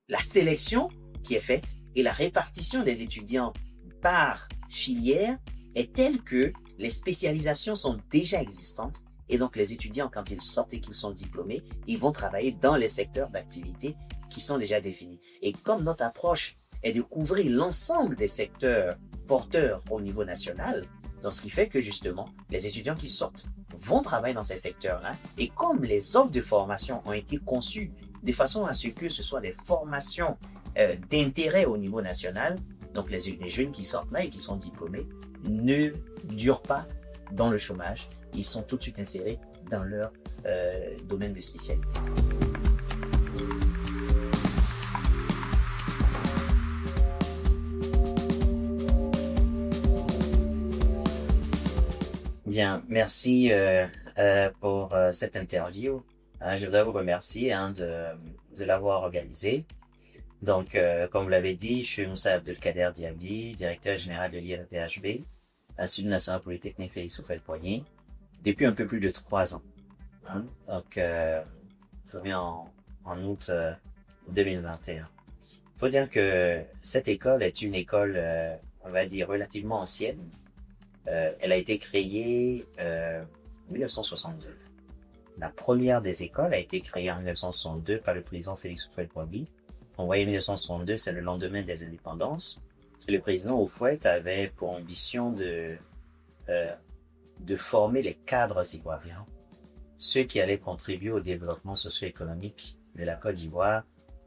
la sélection qui est faite et la répartition des étudiants par filière est telle que les spécialisations sont déjà existantes et donc les étudiants, quand ils sortent et qu'ils sont diplômés, ils vont travailler dans les secteurs d'activité qui sont déjà définis. Et comme notre approche est de couvrir l'ensemble des secteurs porteurs au niveau national, donc ce qui fait que justement, les étudiants qui sortent vont travailler dans ces secteurs-là. Et comme les offres de formation ont été conçues de façon à ce que ce soit des formations d'intérêt au niveau national, donc les jeunes qui sortent là et qui sont diplômés ne durent pas dans le chômage. Ils sont tout de suite insérés dans leur domaine de spécialité. Bien, merci pour cette interview. Je voudrais vous remercier de l'avoir organisée. Donc, comme vous l'avez dit, je suis Moussa Abdelkader Diaby, directeur général de l'IRTHB, Institut national polytechnique Félix Houphouët-Boigny, depuis un peu plus de 3 ans. Donc, je reviens en août 2021. Il faut dire que cette école est une école, on va dire, relativement ancienne. Elle a été créée en 1962. La première des écoles a été créée en 1962 par le président Félix Houphouët-Boigny. On voyait 1962, c'est le lendemain des indépendances. Le président Houphouët avait pour ambition de former les cadres ivoiriens, ceux qui allaient contribuer au développement socio-économique de la Côte d'Ivoire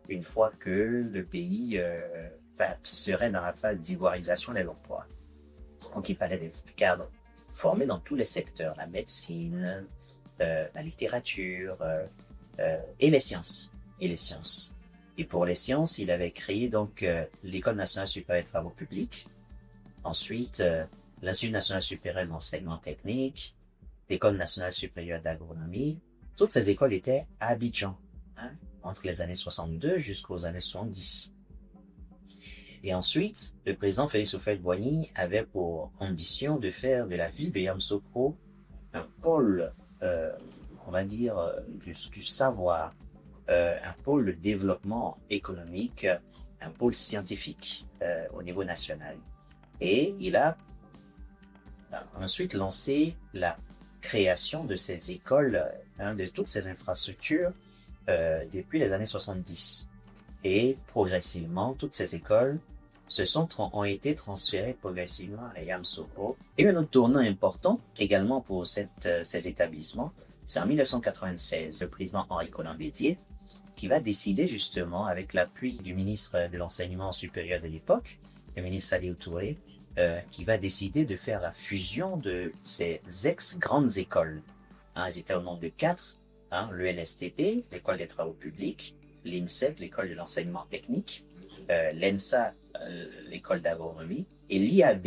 une fois que le pays serait dans la phase d'ivoirisation de l'emploi. Donc il fallait des cadres formés dans tous les secteurs, la médecine, la littérature et les sciences. Et pour les sciences, il avait créé donc l'École nationale supérieure des travaux publics, ensuite l'Institut national supérieur d'enseignement technique, l'École nationale supérieure d'agronomie. Toutes ces écoles étaient à Abidjan, entre les années 62 jusqu'aux années 70. Et ensuite, le président Félix Houphouët-Boigny avait pour ambition de faire de la ville de Yamoussoukro un pôle, on va dire, du savoir, un pôle de développement économique, un pôle scientifique au niveau national. Et il a ensuite lancé la création de ces écoles, de toutes ces infrastructures depuis les années 70. Et progressivement, toutes ces écoles ont été transférées progressivement à Yamoussoukro. Et un autre tournant important également pour ces établissements, c'est en 1996, le président Henri Konan-Bédié qui va décider justement, avec l'appui du ministre de l'Enseignement supérieur de l'époque, le ministre Aliou Touré, qui va décider de faire la fusion de ces ex-grandes écoles. Elles étaient au nombre de 4, l'ENSTP, l'École des travaux publics, l'INSET, l'École de l'enseignement technique, l'ENSA, l'École d'agronomie, et l'IAB,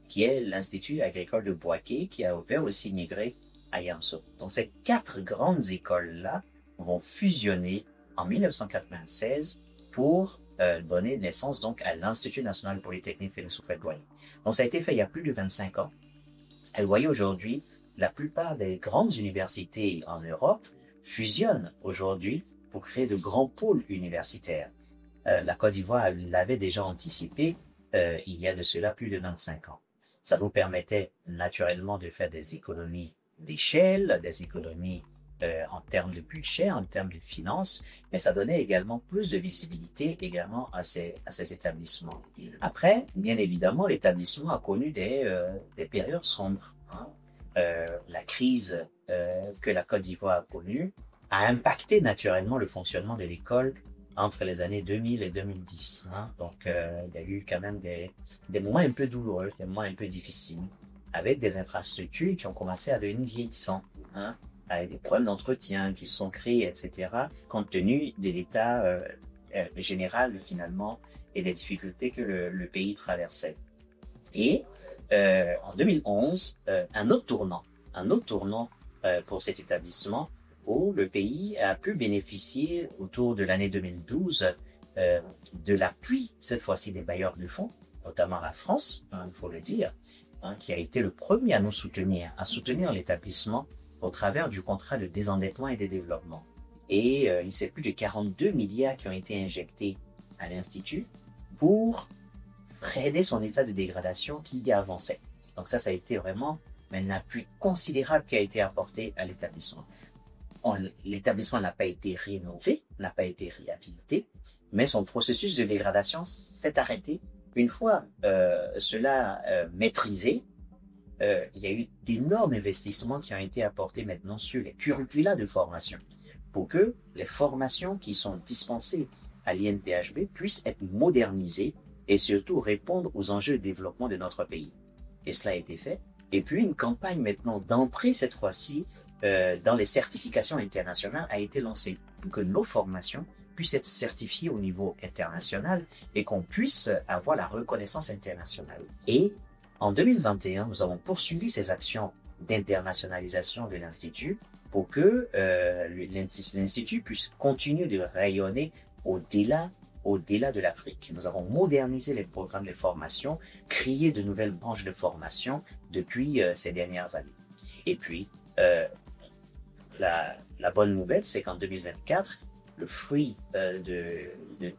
qui est l'Institut agricole de Bouaké, qui a ouvert aussi migré à Yamoussoukro. Donc ces 4 grandes écoles-là vont fusionner en 1996 pour donner naissance donc à l'Institut national polytechnique Félix Houphouët-Boigny. Donc ça a été fait il y a plus de 25 ans. Et vous voyez aujourd'hui, la plupart des grandes universités en Europe fusionnent aujourd'hui pour créer de grands pôles universitaires. La Côte d'Ivoire l'avait déjà anticipé il y a de cela plus de 25 ans. Ça nous permettait naturellement de faire des économies d'échelle, des économies en termes de budget, en termes de finances, mais ça donnait également plus de visibilité également à ces établissements. Après, bien évidemment, l'établissement a connu des périodes sombres. La crise que la Côte d'Ivoire a connue a impacté naturellement le fonctionnement de l'école entre les années 2000 et 2010. Donc, il y a eu quand même des moments un peu douloureux, des moments un peu difficiles, avec des infrastructures qui ont commencé à devenir vieillissantes, avec des problèmes d'entretien qui sont créés, etc., compte tenu de l'état général finalement et des difficultés que le pays traversait. Et en 2011, un autre tournant pour cet établissement où le pays a pu bénéficier autour de l'année 2012 de l'appui, cette fois-ci des bailleurs de fonds, notamment la France, il faut le dire, qui a été le premier à soutenir l'établissement au travers du contrat de désendettement et de développement. Et il s'est plus de 42 milliards qui ont été injectés à l'Institut pour freiner son état de dégradation qui avançait. Donc ça a été vraiment un appui considérable qui a été apporté à l'établissement. L'établissement n'a pas été rénové, n'a pas été réhabilité, mais son processus de dégradation s'est arrêté. Une fois cela maîtrisé, il y a eu d'énormes investissements qui ont été apportés maintenant sur les curricula de formation pour que les formations qui sont dispensées à l'INPHB puissent être modernisées et surtout répondre aux enjeux de développement de notre pays. Et cela a été fait. Et puis une campagne maintenant d'entrée cette fois-ci dans les certifications internationales a été lancée pour que nos formations puissent être certifiées au niveau international et qu'on puisse avoir la reconnaissance internationale. Et en 2021, nous avons poursuivi ces actions d'internationalisation de l'Institut pour que l'Institut puisse continuer de rayonner au-delà de l'Afrique. Nous avons modernisé les programmes de formation, créé de nouvelles branches de formation depuis ces dernières années. Et puis, la bonne nouvelle, c'est qu'en 2024, le fruit de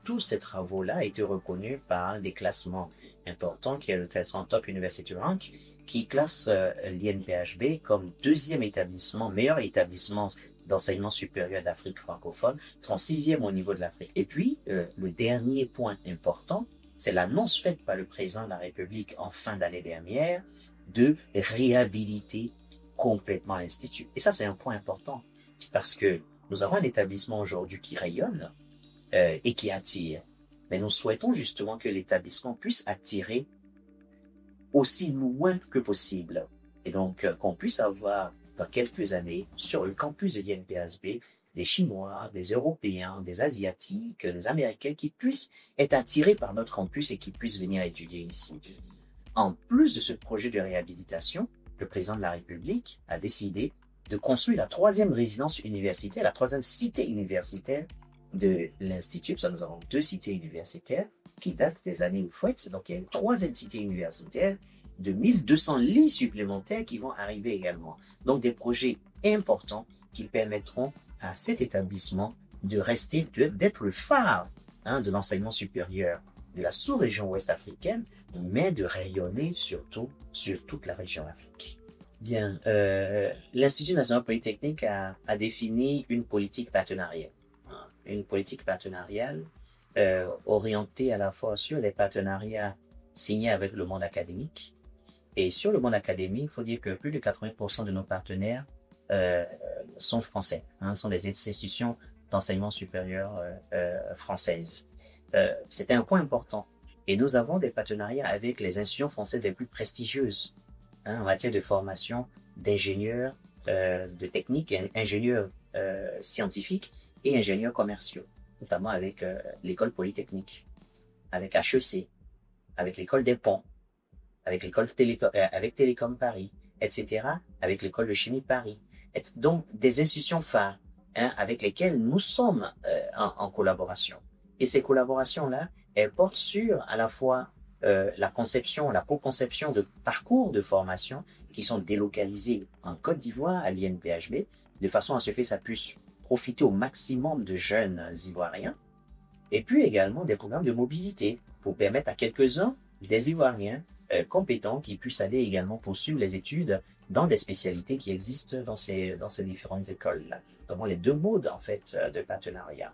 tous ces travaux-là a été reconnu par un des classements importants, qui est le classement Top University Rank, qui classe l'INPHB comme deuxième établissement, meilleur établissement d'enseignement supérieur d'Afrique francophone, 36e au niveau de l'Afrique. Et puis, le dernier point important, c'est l'annonce faite par le président de la République en fin d'année dernière de réhabiliter complètement l'Institut. Et ça, c'est un point important parce que nous avons un établissement aujourd'hui qui rayonne et qui attire. Mais nous souhaitons justement que l'établissement puisse attirer aussi loin que possible. Et donc, qu'on puisse avoir dans quelques années, sur le campus de l'INPHB, des Chinois, des Européens, des Asiatiques, des Américains qui puissent être attirés par notre campus et qui puissent venir étudier ici. En plus de ce projet de réhabilitation, le président de la République a décidé de construire la troisième résidence universitaire, la troisième cité universitaire de l'Institut. Ça, nous avons 2 cités universitaires qui datent des années Houphouët. Donc, il y a une troisième cité universitaire de 1200 lits supplémentaires qui vont arriver également. Donc, des projets importants qui permettront à cet établissement de rester, d'être le phare de l'enseignement supérieur de la sous-région ouest africaine, mais de rayonner surtout sur toute la région Afrique. Bien, l'Institut national polytechnique a défini une politique partenariale. Une politique partenariale orientée à la fois sur les partenariats signés avec le monde académique. Et sur le monde académique, il faut dire que plus de 80% de nos partenaires sont français, sont des institutions d'enseignement supérieur françaises. C'était un point important. Et nous avons des partenariats avec les institutions françaises les plus prestigieuses en matière de formation d'ingénieurs de technique, ingénieurs scientifiques et ingénieurs commerciaux, notamment avec l'école polytechnique, avec HEC, avec l'école des ponts, avec l'école avec Télécom Paris, etc., avec l'école de chimie Paris. Donc, des institutions phares avec lesquelles nous sommes en collaboration. Et ces collaborations-là, elles portent sur à la fois la conception, la co-conception de parcours de formation qui sont délocalisés en Côte d'Ivoire à l'INPHB, de façon à ce que ça puisse profiter au maximum de jeunes Ivoiriens, et puis également des programmes de mobilité pour permettre à quelques-uns des Ivoiriens compétents qui puissent aller également poursuivre les études dans des spécialités qui existent dans ces différentes écoles-là. Donc, les 2 modes, en fait, de partenariat.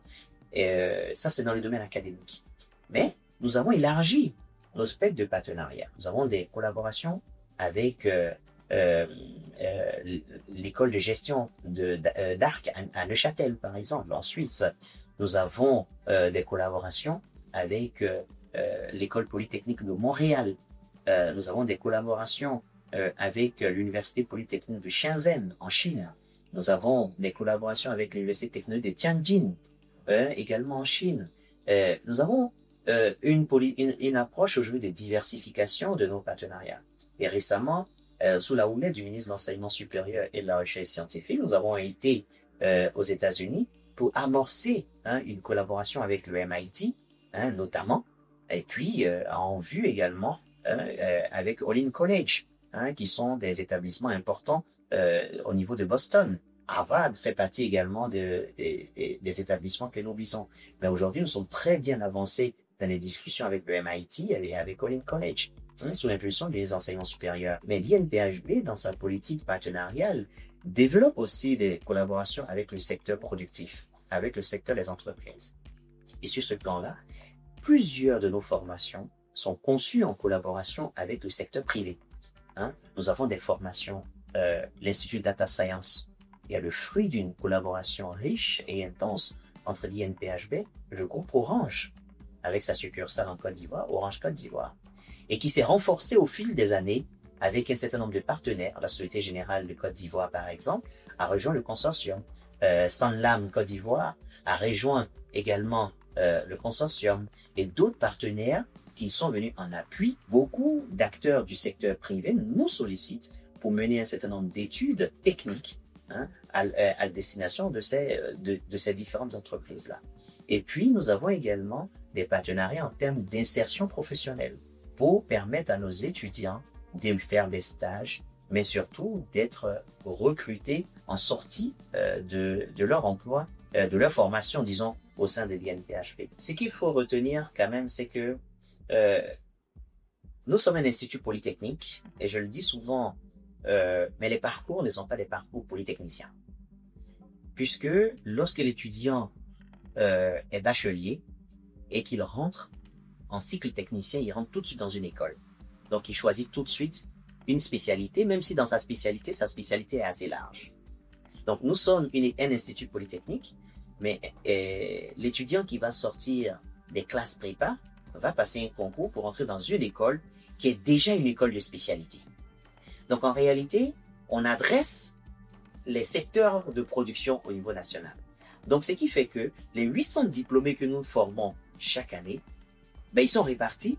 Et ça, c'est dans le domaine académique. Mais nous avons élargi nos spectres de partenariat. Nous avons des collaborations avec l'école de gestion d'Arc à Neuchâtel, par exemple, en Suisse. Nous avons des collaborations avec l'école polytechnique de Montréal. Nous avons des collaborations avec l'université polytechnique de Shenzhen, en Chine. Nous avons des collaborations avec l'université technologique de Tianjin, également en Chine. Nous avons une approche aujourd'hui de diversification de nos partenariats. Et récemment, sous la houlette du ministre de l'Enseignement supérieur et de la Recherche scientifique, nous avons été aux États-Unis pour amorcer une collaboration avec le MIT, notamment, et puis en vue également avec Olin College, qui sont des établissements importants au niveau de Boston. Harvard fait partie également des établissements que nous visons. Mais aujourd'hui, nous sommes très bien avancés dans les discussions avec le MIT et avec Collins College, sous l'impulsion des enseignements supérieurs. Mais l'INPHB, dans sa politique partenariale, développe aussi des collaborations avec le secteur productif, avec le secteur des entreprises. Et sur ce plan-là, plusieurs de nos formations sont conçues en collaboration avec le secteur privé. Nous avons des formations, l'Institut Data Science est le fruit d'une collaboration riche et intense entre l'INPHB, le groupe Orange, avec sa succursale en Côte d'Ivoire, Orange Côte d'Ivoire, et qui s'est renforcée au fil des années avec un certain nombre de partenaires. La Société Générale de Côte d'Ivoire, par exemple, a rejoint le consortium. Sanlam Côte d'Ivoire a rejoint également le consortium et d'autres partenaires qui sont venus en appui. Beaucoup d'acteurs du secteur privé nous sollicitent pour mener un certain nombre d'études techniques à destination de ces différentes entreprises-là. Et puis, nous avons également des partenariats en termes d'insertion professionnelle pour permettre à nos étudiants de faire des stages, mais surtout d'être recrutés en sortie de leur emploi, de leur formation, disons, au sein de l'INPHB. Ce qu'il faut retenir quand même, c'est que nous sommes un institut polytechnique, et je le dis souvent, mais les parcours ne sont pas des parcours polytechniciens. Puisque lorsque l'étudiant est bachelier et qu'il rentre en cycle technicien, il rentre tout de suite dans une école. Donc, il choisit tout de suite une spécialité, même si dans sa spécialité est assez large. Donc, nous sommes un institut polytechnique, mais l'étudiant qui va sortir des classes prépa va passer un concours pour entrer dans une école qui est déjà une école de spécialité. Donc, en réalité, on adresse les secteurs de production au niveau national. Donc, ce qui fait que les 800 diplômés que nous formons chaque année, ils sont répartis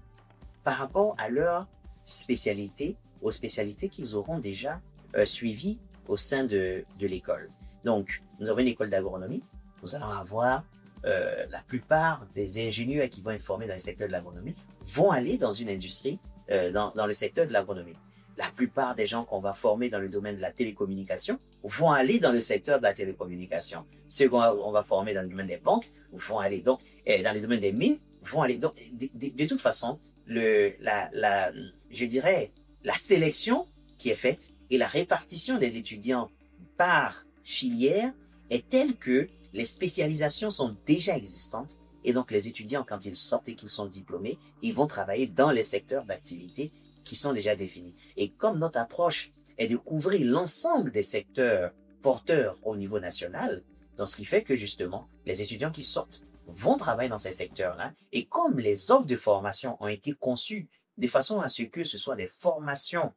par rapport à leur spécialité, aux spécialités qu'ils auront déjà suivies au sein de l'école. Donc, nous avons une école d'agronomie. Nous allons avoir la plupart des ingénieurs qui vont être formés dans le secteur de l'agronomie vont aller dans une industrie, dans le secteur de l'agronomie. La plupart des gens qu'on va former dans le domaine de la télécommunication vont aller dans le secteur de la télécommunication. Ceux qu'on va former dans le domaine des banques vont aller donc dans le domaine des mines, vont aller donc de toute façon je dirais la sélection qui est faite et la répartition des étudiants par filière est telle que les spécialisations sont déjà existantes et donc les étudiants, quand ils sortent et qu'ils sont diplômés, ils vont travailler dans les secteurs d'activité qui sont déjà définis. Et comme notre approche est de couvrir l'ensemble des secteurs porteurs au niveau national, donc ce qui fait que justement, les étudiants qui sortent vont travailler dans ces secteurs-là. Et comme les offres de formation ont été conçues de façon à ce que ce soit des formations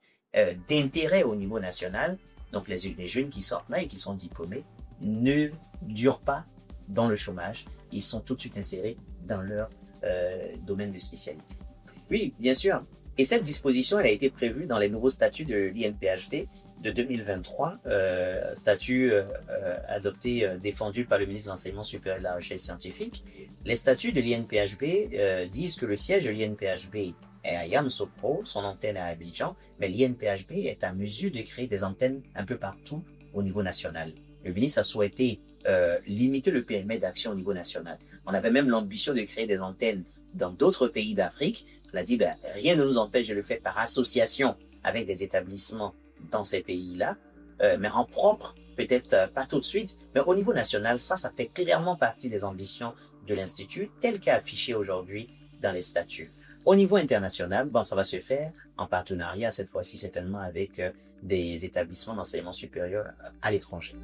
d'intérêt au niveau national, donc les jeunes qui sortent là et qui sont diplômés ne durent pas dans le chômage. Ils sont tout de suite insérés dans leur domaine de spécialité. Oui, bien sûr. Et cette disposition, elle a été prévue dans les nouveaux statuts de l'INPHB de 2023, statut adopté, défendu par le ministre de l'Enseignement supérieur et de la Recherche scientifique. Les statuts de l'INPHB disent que le siège de l'INPHB est à Yamoussoukro, son antenne est à Abidjan, mais l'INPHB est à mesure de créer des antennes un peu partout au niveau national. Le ministre a souhaité limiter le périmètre d'action au niveau national. On avait même l'ambition de créer des antennes dans d'autres pays d'Afrique. On a dit, rien ne nous empêche de le faire par association avec des établissements dans ces pays-là, mais en propre, peut-être pas tout de suite, mais au niveau national, ça fait clairement partie des ambitions de l'Institut, tel qu'affiché aujourd'hui dans les statuts. Au niveau international, ça va se faire en partenariat, cette fois-ci certainement avec des établissements d'enseignement supérieur à l'étranger.